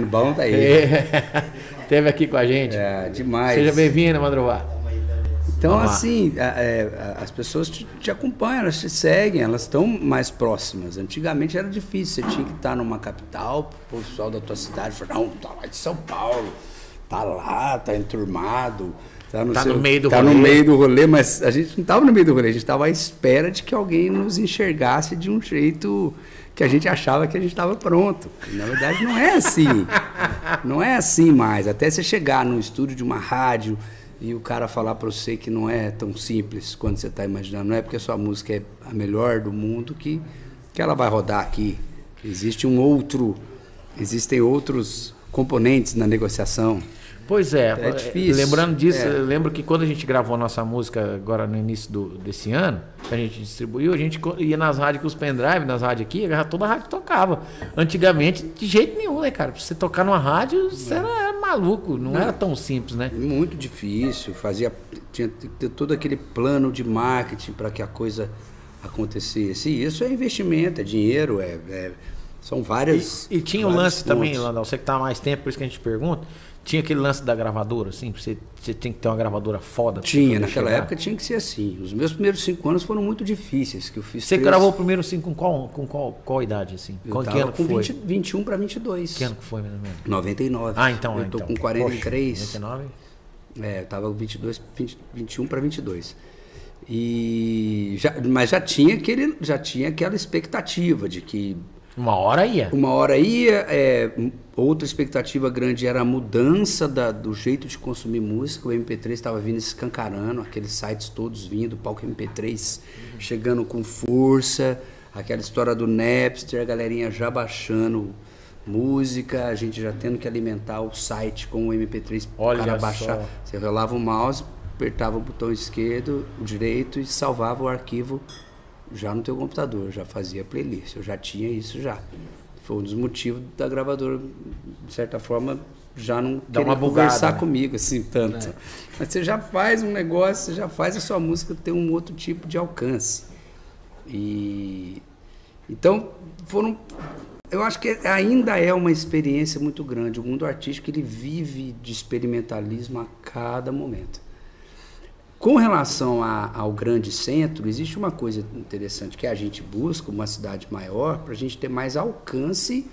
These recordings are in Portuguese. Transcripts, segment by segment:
Bom tá aí. Teve aqui com a gente. Demais. Seja bem-vindo, Madruvá. Então, assim, as pessoas te acompanham, elas te seguem, elas estão mais próximas. Antigamente era difícil, você tinha que estar numa capital, o pessoal da tua cidade falou, não, tá lá de São Paulo, tá lá, tá enturmado. No meio do rolê. Tá no meio do rolê, mas a gente não estava no meio do rolê, a gente estava à espera de que alguém nos enxergasse de um jeito que a gente achava que a gente estava pronto. E, na verdade, não é assim. Não é assim mais. Até você chegar no estúdio de uma rádio e o cara falar para você que não é tão simples quanto você está imaginando. Não é porque a sua música é a melhor do mundo que ela vai rodar aqui. Existem outros componentes na negociação. Pois é, difícil. Lembrando disso, eu lembro que quando a gente gravou a nossa música agora no início desse ano, que a gente distribuiu, a gente ia nas rádios com os pendrive, nas rádios aqui, toda a rádio tocava. Antigamente, de jeito nenhum, né, cara? Pra você tocar numa rádio, você era maluco, não era tão simples, né? Muito difícil, tinha que ter todo aquele plano de marketing para que a coisa acontecesse. E isso é investimento, é dinheiro, são várias. E tinha o lance também, Landau, você que tá há mais tempo, por isso que a gente pergunta. Tinha aquele lance da gravadora, assim? Você tinha que ter uma gravadora foda? Tinha, naquela época tinha que ser assim. Os meus primeiros 5 anos foram muito difíceis, que eu fiz. Você gravou o primeiro 5 com qual idade, assim? Eu tava com 21 para 22. Que ano que foi, mais ou menos? 99. Ah, então. Eu tô com 43. Poxa, 99? Eu tava com 21 para 22. Mas já tinha aquela expectativa de que uma hora ia. Outra expectativa grande era a mudança do jeito de consumir música. O MP3 estava vindo escancarando, aqueles sites todos vindo, palco MP3 chegando com força, aquela história do Napster, a galerinha já baixando música, a gente já tendo que alimentar o site com o MP3 para o cara baixar. Você rolava o mouse, apertava o botão esquerdo, o direito e salvava o arquivo já no teu computador, já fazia playlist, eu já tinha isso já. Foi um dos motivos da gravadora, de certa forma, já não querer conversar comigo assim tanto. Mas você já faz um negócio, você já faz a sua música ter um outro tipo de alcance. Então, eu acho que ainda é uma experiência muito grande. O mundo artístico, ele vive de experimentalismo a cada momento. Com relação ao grande centro, existe uma coisa interessante que a gente busca, uma cidade maior, para a gente ter mais alcance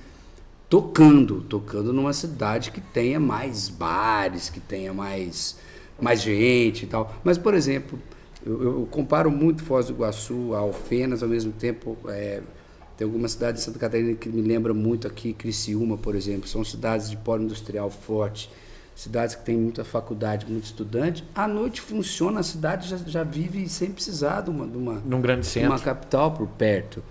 tocando numa cidade que tenha mais bares, que tenha mais gente e tal. Mas, por exemplo, eu comparo muito Foz do Iguaçu a Alfenas, ao mesmo tempo, tem algumas cidades de Santa Catarina que me lembram muito aqui, Criciúma, por exemplo, são cidades de polo industrial forte, cidades que têm muita faculdade, muito estudante. À noite funciona, a cidade já vive sem precisar num grande centro, uma capital por perto.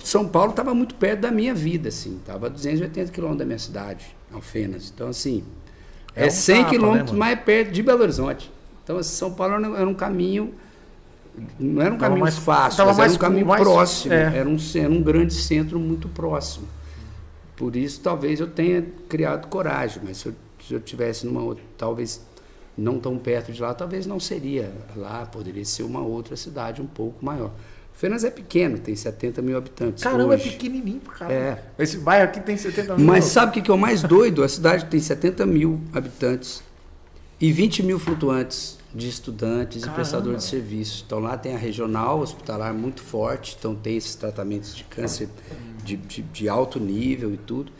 São Paulo estava muito perto da minha vida, assim, estava a 280 quilômetros da minha cidade, Alfenas. Então, assim, 100 quilômetros mais perto de Belo Horizonte. Então, assim, São Paulo era um caminho, não era um caminho mais fácil, mas era um caminho próximo, era um grande centro muito próximo. Por isso, talvez eu tenha criado coragem, mas se eu tivesse numa outra, talvez não tão perto de lá, talvez não seria lá, poderia ser uma outra cidade um pouco maior. Fenas é pequeno, tem 70 mil habitantes. Caramba, hoje. É pequenininho, cara. Esse bairro aqui tem 70 mil. Mas sabe o que é o mais doido? A cidade tem 70 mil habitantes e 20 mil flutuantes de estudantes. Caramba. E prestadores de serviços. Então lá tem a regional hospitalar muito forte, então tem esses tratamentos de câncer de alto nível e tudo.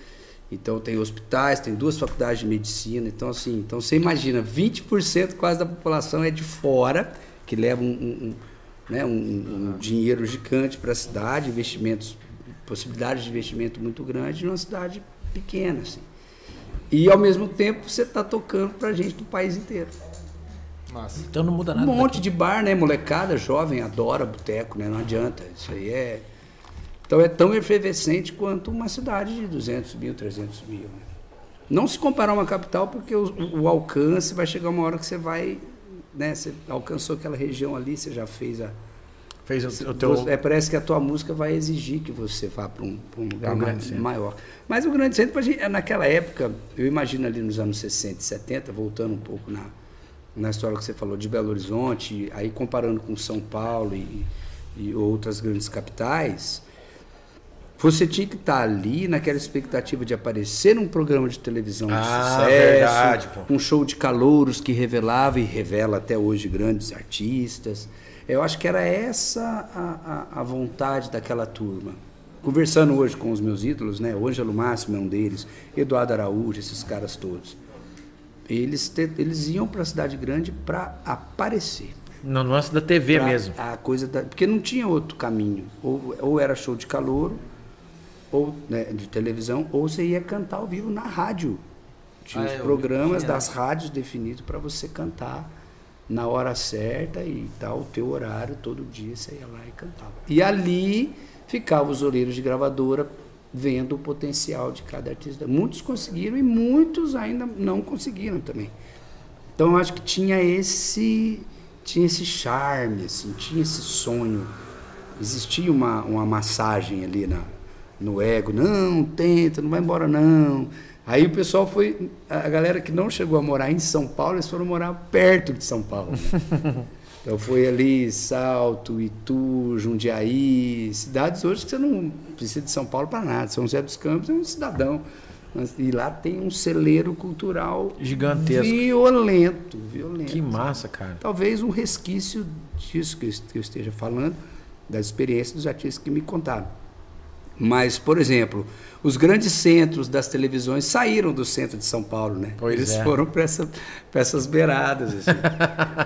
Então tem hospitais, tem 2 faculdades de medicina. Então, assim, você imagina, 20% quase da população é de fora, que leva um dinheiro gigante para a cidade, investimentos, possibilidades de investimento muito grande numa cidade pequena, assim. E ao mesmo tempo você está tocando para gente do país inteiro. Nossa. Então não muda nada. Um monte de bar, né? Molecada jovem adora boteco, né? Não adianta. Isso aí Então é tão efervescente quanto uma cidade de 200 mil, 300 mil. Né? Não se comparar a uma capital, porque o alcance vai chegar uma hora que você vai, né? Você alcançou aquela região ali, você já fez o teu... parece que a tua música vai exigir que você vá para um lugar maior. Mas o grande centro, naquela época, eu imagino ali nos anos 60 e 70, voltando um pouco na história que você falou de Belo Horizonte, aí comparando com São Paulo e outras grandes capitais, Você tinha que estar ali naquela expectativa de aparecer num programa de televisão de sucesso, verdade, pô. um show de calouros que revelava e revela até hoje grandes artistas. Eu acho que era essa a vontade daquela turma. Conversando hoje com os meus ídolos, né? O Ângelo Máximo é um deles, Eduardo Araújo, esses caras todos. Eles iam para a cidade grande para aparecer. No lance da TV mesmo. A coisa porque não tinha outro caminho. Ou era show de calouro, ou né, de televisão, ou você ia cantar ao vivo na rádio. Tinha os programas das rádios definidos para você cantar na hora certa e tal, o teu horário, todo dia você ia lá e cantava. E ali ficavam os olheiros de gravadora vendo o potencial de cada artista. Muitos conseguiram e muitos ainda não conseguiram também. Então eu acho que tinha esse charme, assim, tinha esse sonho. Existia uma massagem ali no ego. Não, tenta, não vai embora não. Aí o pessoal foi, a galera que não chegou a morar em São Paulo, eles foram morar perto de São Paulo. Né? Então foi ali Salto, Itu, Jundiaí, cidades hoje que você não precisa de São Paulo para nada. São José dos Campos é um cidadão. E lá tem um celeiro cultural gigantesco. Violento. Que massa, cara. Talvez um resquício disso que eu esteja falando, das experiências dos artistas que me contaram. Mas, por exemplo, os grandes centros das televisões saíram do centro de São Paulo, né? Eles foram para essas beiradas. Assim.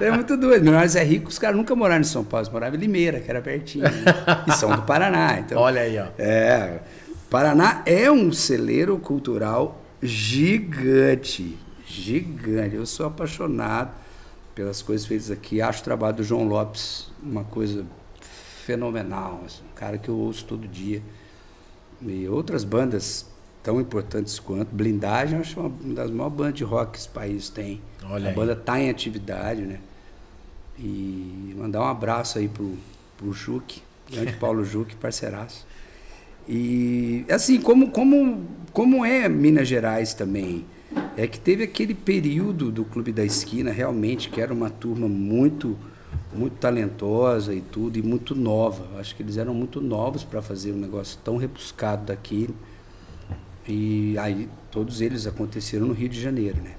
É muito doido. Menores é rico, os caras nunca moraram em São Paulo, eles moravam em Limeira, que era pertinho. Né? E são do Paraná. Então, olha aí, ó. Paraná é um celeiro cultural gigante. Gigante. Eu sou apaixonado pelas coisas feitas aqui. Acho o trabalho do João Lopes uma coisa fenomenal. Assim, um cara que eu ouço todo dia. E outras bandas tão importantes quanto Blindagem, eu acho uma das maiores bandas de rock que esse país tem. Olha a banda está em atividade, né? E mandar um abraço aí pro Juque, grande Paulo Juque, parceiraço. E assim, como é Minas Gerais também, é que teve aquele período do Clube da Esquina, realmente, que era uma turma muito talentosa e tudo, e muito nova. Acho que eles eram muito novos para fazer um negócio tão rebuscado daquilo. E aí todos eles aconteceram no Rio de Janeiro, né?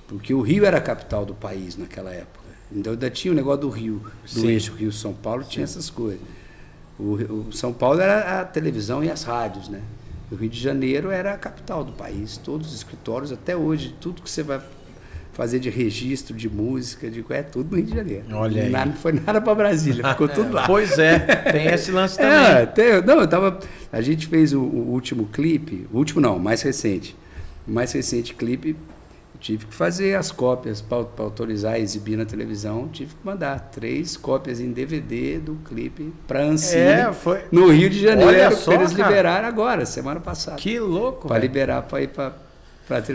Porque o Rio era a capital do país naquela época. Então ainda tinha o negócio do Rio, do eixo Rio-São Paulo, tinha essas coisas. O São Paulo era a televisão e as rádios, né? O Rio de Janeiro era a capital do país, todos os escritórios, até hoje, tudo que você vai fazer de registro de música, é tudo no Rio de Janeiro. Olha aí. Não foi nada para Brasília, ficou tudo lá. Pois é, tem esse lance também. A gente fez o último clipe, mais recente. O mais recente clipe, eu tive que fazer as cópias para autorizar, exibir na televisão, tive que mandar 3 cópias em DVD do clipe para Ancine, no Rio de Janeiro, para eles liberarem agora, semana passada. Que louco, para liberar para ir para a televisão.